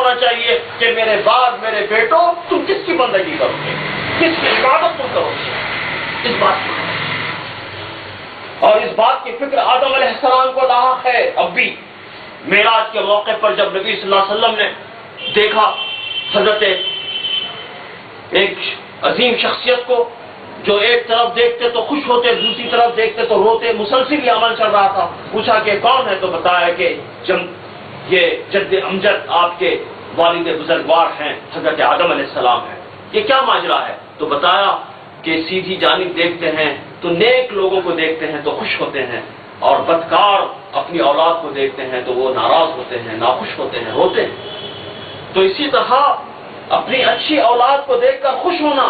ہونا چاہیے کہ میرے بعد میرے بیٹوں تم کس کی بندگی کرو گے، کس کی عبادت تم کرو گے، اس بات کی. اور اس بات کی فکر آدم علیہ السلام کو لاحق ہے. اب بھی معراج کے موقع پر جب نبی صلی اللہ علیہ وسلم نے دیکھا حضرت ایک عظیم شخصیت کو جو ایک طرف دیکھتے تو خوش ہوتے، دوسری طرف دیکھتے تو روتے، مسلسل یہ عمل چل رہا تھا. پوچھا کہ کون ہے تو بتایا کہ یہ جد امجد آپ کے والد بزرگوار ہیں، حضرت آدم علیہ السلام ہیں. یہ کیا ماجرا ہے؟ تو بتایا کہ سیدھی جانب دیکھتے ہیں تو نیک لوگوں کو دیکھتے ہیں تو خوش ہوتے ہیں، اور بدکار اپنی اولاد کو دیکھتے ہیں تو وہ ناراض ہوتے ہیں، ناخوش ہوتے ہیں، روتے ہیں. تو اسی طرح اپنی اچھی اولاد کو دیکھ کر خوش ہونا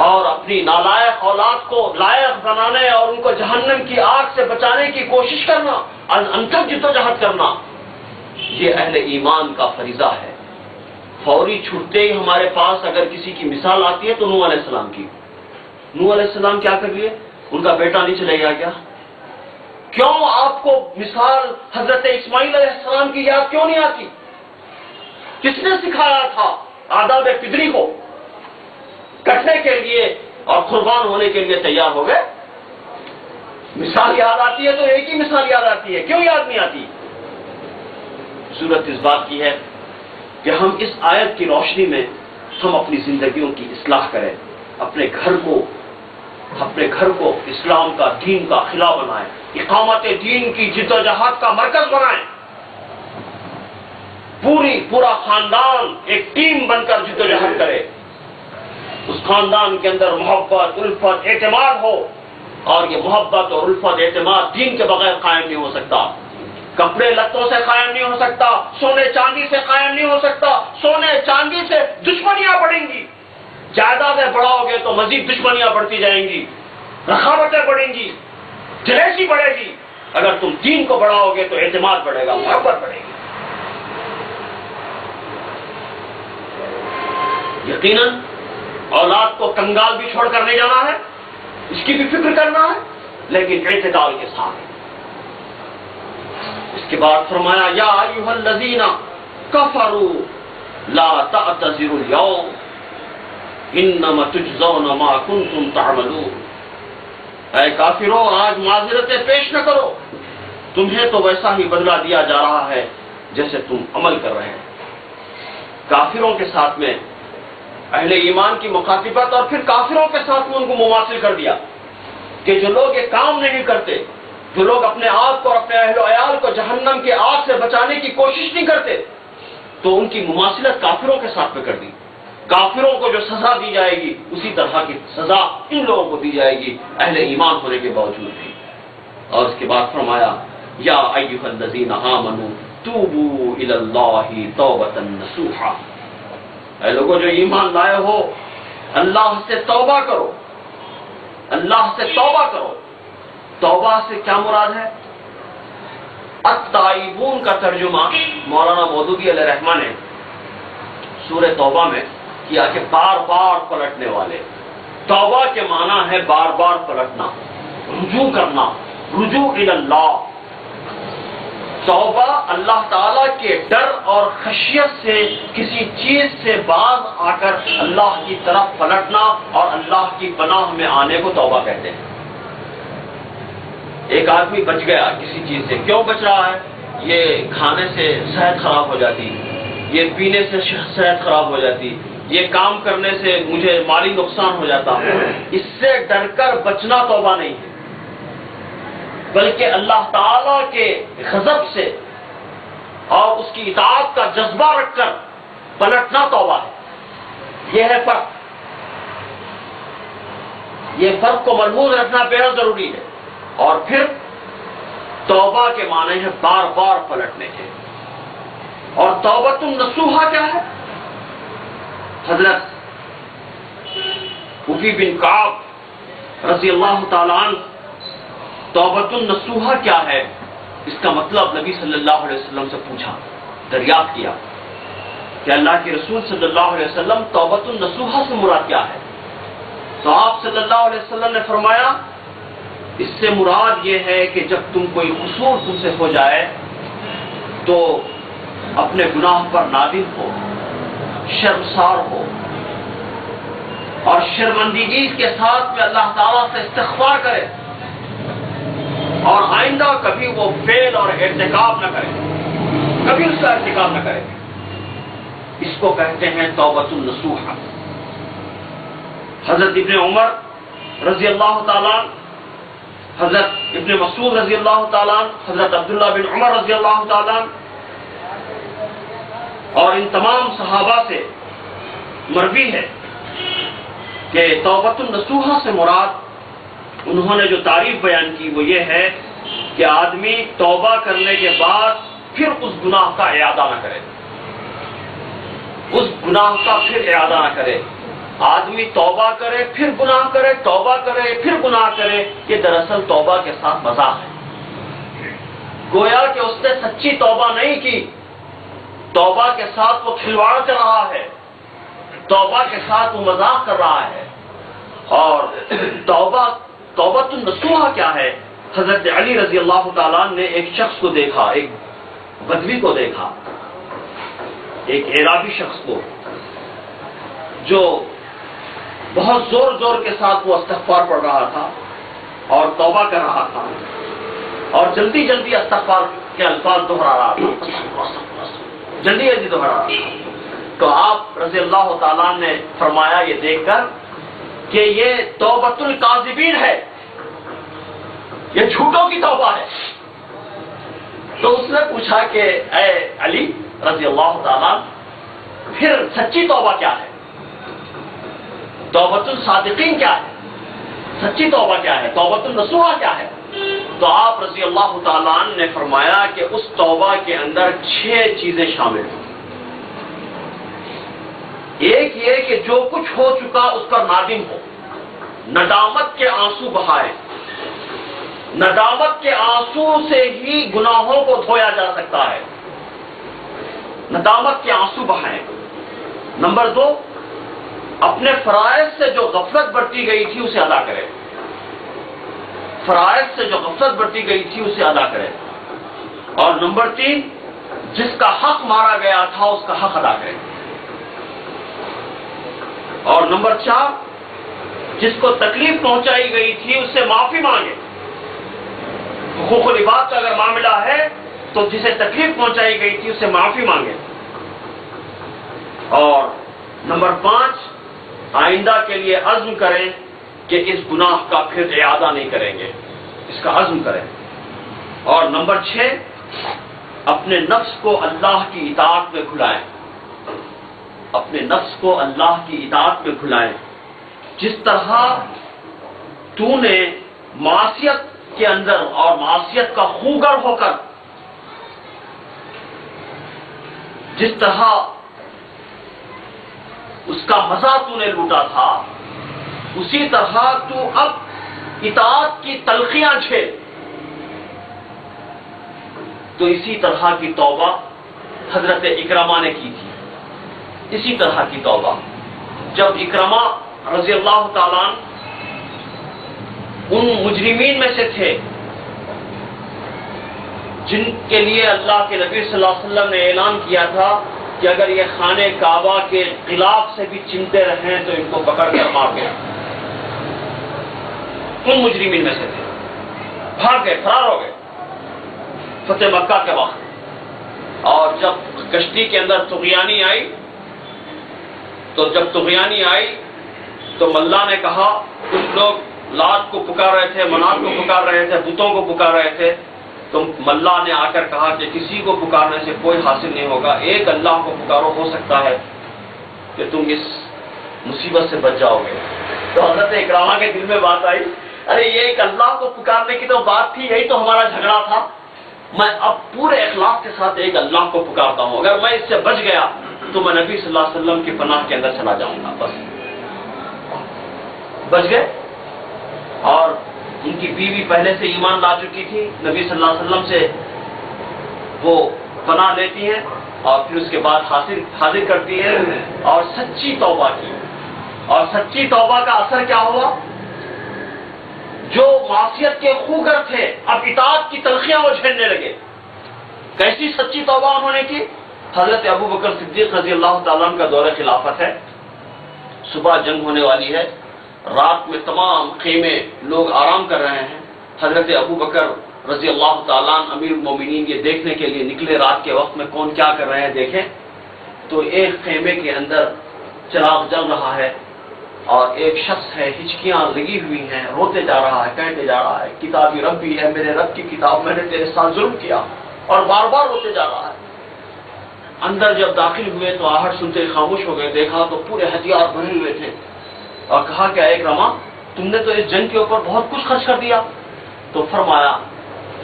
اور اپنی نالائق اولاد کو لائق بنانے اور ان کو جہنم کی آگ سے بچانے کی کوشش کرنا، انتھک جدوجہد کرنا، یہ اہل ایمان کا فریضہ ہے. فوری چھٹتے ہی ہمارے پاس اگر کسی کی مثال آتی ہے تو نوح علیہ السلام کی. نوح علیہ السلام کیا کر لیے؟ ان کا بیٹا نہیں چلے گیا کیا؟ کیوں آپ کو مثال حضرت اسماعیل علیہ السلام کی یاد کیوں نہیں آتی؟ کس نے سکھایا تھا آداب فطری کو؟ کٹنے کے لیے اور قربان ہونے کے لیے تیار ہو گئے. مثال یاد آتی ہے تو ایک ہی مثال یاد آتی ہے، کیوں یاد نہیں آتی؟ صورت اس بات کی ہے کہ ہم اس آیت کی روشنی میں ہم اپنی زندگیوں کی اصلاح کریں، اپنے گھر کو اسلام کا، دین کا خلا بنائیں، اقامت دین کی جدوجہد کا مرکز بنائیں. پورا خاندان ایک ٹیم بن کر جدوجہد کرے. اس خاندان کے اندر محبت، الفت، اعتماد ہو، اور یہ محبت اور الفت، اعتماد دین کے بغیر قائم نہیں ہو سکتا. کپڑے لتوں سے قائم نہیں ہو سکتا، سونے چاندی سے قائم نہیں ہو سکتا. سونے چاندی سے دشمنیاں بڑھیں گی، جائیدادیں بڑھاؤ گے تو مزید دشمنیاں بڑھتی جائیں گی، رخاوتیں بڑھیں گی، جلیسی بڑھے گی. اگر تم دین کو بڑھاؤ گے تو اعتماد بڑھے گا، محبت بڑھے گی. یقیناً اولاد کو کنگال بھی چھوڑ کر نہیں جانا ہے، اس کی بھی فکر کرنا ہے، لیکن اعتدال کے ساتھ. اس کے بعد فرمایا یا ایھا الذین کفروا لا تعتذروا اليوم انما تجزون ما کنتم تعملون. اے کافرو، آج معذرتیں پیش نہ کرو، تمہیں تو ویسا ہی بدلہ دیا جا رہا ہے جیسے تم عمل کر رہے ہیں. کافروں کے ساتھ میں اہل ایمان کی مخاطبت، اور پھر کافروں کے ساتھ میں ان کو مماثل کر دیا کہ جو لوگ یہ کام نہیں کرتے، جو لوگ اپنے آپ کو اور اپنے اہل و عیال کو جہنم کی آگ سے بچانے کی کوشش نہیں کرتے، تو ان کی مماثلت کافروں کے ساتھ میں کر دی. کافروں کو جو سزا دی جائے گی اسی طرح کی سزا ان لوگوں کو دی جائے گی اہل ایمان ہونے کے باوجود بھی. اور اس کے بعد فرمایا یا ایھا الذین آمنوا توبوا الی اللہ توبۃ نصوحا. اے لوگوں جو ایمان لائے ہو، اللہ سے توبہ کرو، اللہ سے توبہ کرو. توبہ سے کیا مراد ہے؟ التائبون کا ترجمہ مولانا مودودی علیہ رحمہ نے سورہ توبہ میں کیا کہ بار بار پلٹنے والے. توبہ کے معنی ہے بار بار پلٹنا، رجوع کرنا، رجوع الی اللہ. توبہ اللہ تعالیٰ کے ڈر اور خشیت سے کسی چیز سے باز آ کر اللہ کی طرف پلٹنا اور اللہ کی پناہ میں آنے کو توبہ کہتے ہیں. ایک آدمی بچ گیا کسی چیز سے، کیوں بچ رہا ہے؟ یہ کھانے سے صحت خراب ہو جاتی، یہ پینے سے صحت خراب ہو جاتی، یہ کام کرنے سے مجھے مالی نقصان ہو جاتا. اس سے ڈر کر بچنا توبہ نہیں ہے، بلکہ اللہ تعالیٰ کے غضب سے اور اس کی اطاعت کا جذبہ رکھ کر پلٹنا توبہ ہے. یہ ہے فرق. یہ فرق کو ملحوظ رکھنا بہت ضروری ہے. اور پھر توبہ کے معنی ہے بار بار پلٹنے کے. اور توبۃ النصوحہ کیا ہے؟ حضرت ابی بن کعب رضی اللہ تعالیٰ عنہ توبۃ النصوحہ کیا ہے اس کا مطلب نبی صلی اللہ علیہ وسلم سے پوچھا، دریافت کیا کہ اللہ کے رسول صلی اللہ علیہ وسلم توبۃ النصوحہ سے مراد کیا ہے؟ تو آپ صلی اللہ علیہ وسلم نے فرمایا اس سے مراد یہ ہے کہ جب کوئی قصور تم سے ہو جائے تو اپنے گناہ پر نادم ہو، شرمسار ہو اور شرمندگی کے ساتھ میں اللہ تعالیٰ سے استغفار کرے اور آئندہ کبھی وہ فعل اور ارتکاب نہ کرے، کبھی اس کا ارتکاب نہ کرے. اس کو کہتے ہیں توبۃ النصوح. حضرت ابن عمر رضی اللہ تعالیٰ، حضرت ابن مسعود رضی اللہ تعالیٰ، حضرت عبداللہ بن عمر رضی اللہ تعالیٰ اور ان تمام صحابہ سے مروی ہے کہ توبۃ النصوح سے مراد انہوں نے جو تعریف بیان کی وہ یہ ہے کہ آدمی توبہ کرنے کے بعد پھر اس گناہ کا اعادہ نہ کرے، اس گناہ کا پھر اعادہ نہ کرے. آدمی توبہ کرے پھر گناہ کرے، توبہ کرے پھر گناہ کرے، یہ دراصل توبہ کے ساتھ مذاق ہے. گویا کہ اس نے سچی توبہ نہیں کی، توبہ کے ساتھ وہ کھلواڑ کر رہا ہے، توبہ کے ساتھ وہ مذاق کر رہا ہے. اور توبۃ النصوح کیا ہے؟ حضرت علی رضی اللہ تعالیٰ نے ایک شخص کو دیکھا، ایک بدوی کو دیکھا، ایک اعرابی شخص کو جو بہت زور زور کے ساتھ وہ استغفار پڑھ رہا تھا اور توبہ کر رہا تھا اور جلدی جلدی استغفار کے الفاظ دہرا رہا تھا، جلدی جلدی دہرا رہا تھا. تو آپ رضی اللہ تعالیٰ نے فرمایا یہ دیکھ کر کہ یہ توبۃ الکاذبین ہے، یہ جھوٹوں کی توبہ ہے. تو اس نے پوچھا کہ اے علی رضی اللہ تعالیٰ، پھر سچی توبہ کیا ہے؟ توبۃ الصادقین کیا ہے؟ سچی توبہ کیا ہے؟ توبۃ النصوح کیا ہے؟ تو آپ رضی اللہ تعالیٰ نے فرمایا کہ اس توبہ کے اندر 6 چیزیں شامل ہیں. ایک یہ کہ جو کچھ ہو چکا اس پر نادم ہو، ندامت کے آنسو بہائے. ندامت کے آنسو سے ہی گناہوں کو دھویا جا سکتا ہے، ندامت کے آنسو بہائیں. نمبر 2، اپنے فرائض سے جو غفلت برتی گئی تھی اسے ادا کرے، فرائض سے جو غفلت برتی گئی تھی اسے ادا کرے. اور نمبر 3، جس کا حق مارا گیا تھا اس کا حق ادا کرے. اور نمبر 4، جس کو تکلیف پہنچائی گئی تھی اس سے معافی مانگے. حقوق العباد کا اگر معاملہ ہے تو جسے تکلیف پہنچائی گئی تھی اسے معافی مانگے. اور نمبر 5، آئندہ کے لیے عزم کریں کہ اس گناہ کا پھر اعادہ نہیں کریں گے، اس کا عزم کریں. اور نمبر 6، اپنے نفس کو اللہ کی اطاعت میں کھلائیں، اپنے نفس کو اللہ کی اطاعت میں کھلائیں. جس طرح تو نے معصیت کے اندر اور معصیت کا خوگر ہو کر جس طرح اس کا مزہ تو نے لوٹا تھا، اسی طرح تو اب اطاعت کی تلخیاں جھیل. تو اسی طرح کی توبہ حضرت اکرمہ نے کی تھی، اسی طرح کی توبہ. جب اکرمہ رضی اللہ تعالیٰ ان مجرمین میں سے تھے جن کے لیے اللہ کے نبی صلی اللہ علیہ وسلم نے اعلان کیا تھا کہ اگر یہ خانہ کعبہ کے خلاف سے بھی چمٹے رہیں تو ان کو پکڑ کر مار دیں. ان مجرمین میں سے تھے، بھاگ گئے، فرار ہو گئے فتح مکہ کے وقت. اور جب کشتی کے اندر طغیانی آئی تو ملا نے کہا، کچھ لوگ لات کو پکار رہے تھے، منات کو پکار رہے تھے، بتوں کو پکار رہے تھے. تو ملا نے آ کر کہا کہ کسی کو پکارنے سے کوئی حاصل نہیں ہوگا، ایک اللہ کو پکارو، ہو سکتا ہے کہ تم اس مصیبت سے بچ جاؤ گے. تو حضرت اکرامہ کے دل میں بات آئی، ارے یہ ایک اللہ کو پکارنے کی تو بات تھی، یہی تو ہمارا جھگڑا تھا. میں اب پورے اخلاص کے ساتھ ایک اللہ کو پکارتا ہوں، اگر میں اس سے بچ گیا تو میں نبی صلی اللہ علیہ وسلم کی پناہ کے اندر چلا جاؤں گا. بس بچ گئے. اور ان کی بیوی پہلے سے ایمان لا چکی تھی، نبی صلی اللہ علیہ وسلم سے وہ پناہ لیتی ہیں اور پھر اس کے بعد حاضر کرتی ہے اور سچی توبہ کی. اور سچی توبہ کا اثر کیا ہوا؟ جو معصیت کے خوگر تھے اب اطاعت کی تلخیاں وہ جھیلنے لگے. کیسی سچی توبہ انہوں نے کی؟ حضرت ابو بکر صدیق رضی اللہ تعالیٰ عنہ کا دور خلافت ہے، صبح جنگ ہونے والی ہے، رات میں تمام خیمے لوگ آرام کر رہے ہیں، حضرت ابو بکر رضی اللہ تعالیٰ عنہ امیر المومنین یہ دیکھنے کے لیے نکلے رات کے وقت میں کون کیا کر رہے ہیں دیکھیں، تو ایک خیمے کے اندر چراغ جل رہا ہے اور ایک شخص ہے، ہچکیاں لگی ہوئی ہیں، روتے جا رہا ہے، کہتے جا رہا ہے کتابی ربی ہے، میرے رب کی کتاب، میں نے تیرے ساتھ ظلم کیا، اور بار بار روتے جا رہا ہے۔ اندر جب داخل ہوئے تو آہٹ سنتے خاموش ہو گئے، دیکھا تو پورے ہتھیار بھرے ہوئے تھے، اور کہا کہ اکرما تم نے تو اس جنگ کے اوپر بہت کچھ خرچ کر دیا۔ تو فرمایا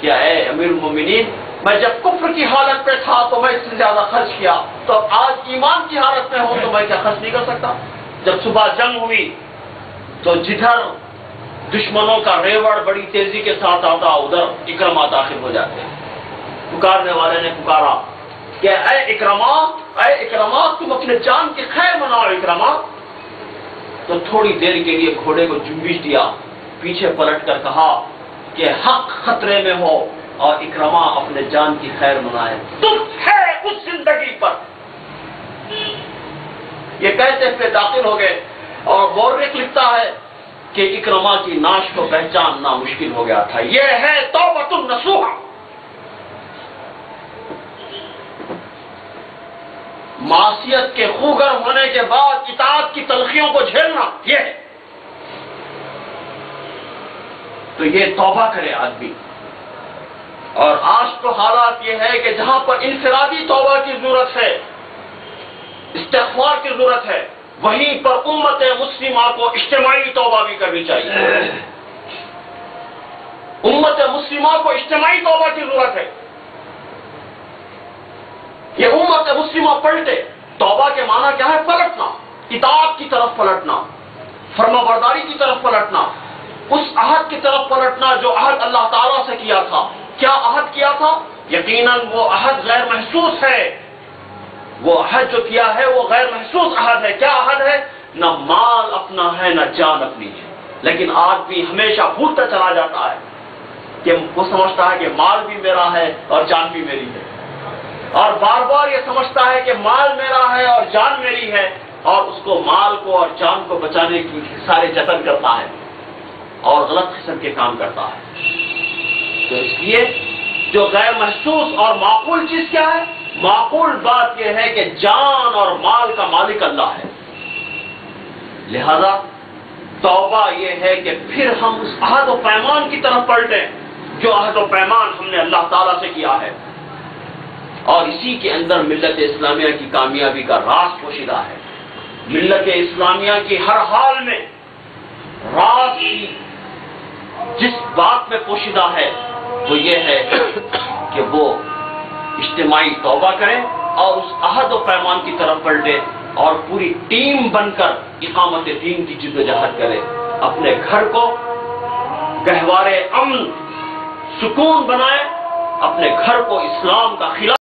کہ اے امیر المومنین، میں جب کفر کی حالت پہ تھا تو میں اس سے زیادہ خرچ کیا، تو اب آج ایمان کی حالت میں ہوں تو میں کیا خرچ نہیں کر سکتا؟ جب صبح جنگ ہوئی تو جدھر دشمنوں کا ریوڑ بڑی تیزی کے ساتھ آتا ادھر اکرما داخل ہو جاتے۔ پکارنے والے نے پکارا کہ اے اکرما تم اپنے جان کی خیر مناؤ اکرما۔ تو تھوڑی دیر کے لیے گھوڑے کو جنبش دیا، پیچھے پلٹ کر کہا کہ حق خطرے میں ہو اور اکرما اپنے جان کی خیر منائے، تم ہے اس زندگی پر۔ یہ کہتے ہوئے داخل ہو گئے، اور مورخ لکھتا ہے کہ اکرما کی نعش کو پہچاننا مشکل ہو گیا تھا۔ یہ ہے توبۃ النصوح، معصیت کے خوگر ہونے کے بعد اطاعت کی تلخیوں کو جھیلنا، یہ ہے۔ تو یہ توبہ کرے آدمی۔ اور آج تو حالات یہ ہے کہ جہاں پر انفرادی توبہ کی ضرورت ہے، استغفار کی ضرورت ہے، وہیں پر امت مسلمہ کو اجتماعی توبہ بھی کرنی چاہیے۔ امت مسلمہ کو اجتماعی توبہ کی ضرورت ہے۔ یہ امت مسلمہ پلٹے۔ توبہ کے معنی کیا ہے؟ پلٹنا، اطاعت کی طرف پلٹنا، فرما برداری کی طرف پلٹنا، اس عہد کی طرف پلٹنا جو عہد اللہ تعالیٰ سے کیا تھا۔ کیا عہد کیا تھا؟ یقیناً وہ عہد غیر محسوس ہے، وہ عہد جو کیا ہے وہ غیر محسوس عہد ہے۔ کیا عہد ہے؟ نہ مال اپنا ہے نہ جان اپنی ہے، لیکن آدمی ہمیشہ بھولتا چلا جاتا ہے کہ وہ سمجھتا ہے کہ مال بھی میرا ہے اور جان بھی میری ہے، اور بار بار یہ سمجھتا ہے کہ مال میرا ہے اور جان میری ہے، اور اس کو مال کو اور جان کو بچانے کی سارے جتن کرتا ہے اور غلط قسم کے کام کرتا ہے۔ تو اس لیے جو غیر محسوس اور معقول چیز کیا ہے؟ معقول بات یہ ہے کہ جان اور مال کا مالک اللہ ہے۔ لہذا توبہ یہ ہے کہ پھر ہم اس عہد و پیمان کی طرف پلٹیں جو عہد و پیمان ہم نے اللہ تعالیٰ سے کیا ہے، اور اسی کے اندر ملت اسلامیہ کی کامیابی کا راز پوشیدہ ہے۔ ملت اسلامیہ کی ہر حال میں راز کی جس بات میں پوشیدہ ہے وہ یہ ہے کہ وہ اجتماعی توبہ کرے اور اس عہد و پیمان کی طرف پلٹے اور پوری ٹیم بن کر اقامت دین کی جدوجہد کرے، اپنے گھر کو گہوارے امن سکون بنائے، اپنے گھر کو اسلام کا خلاف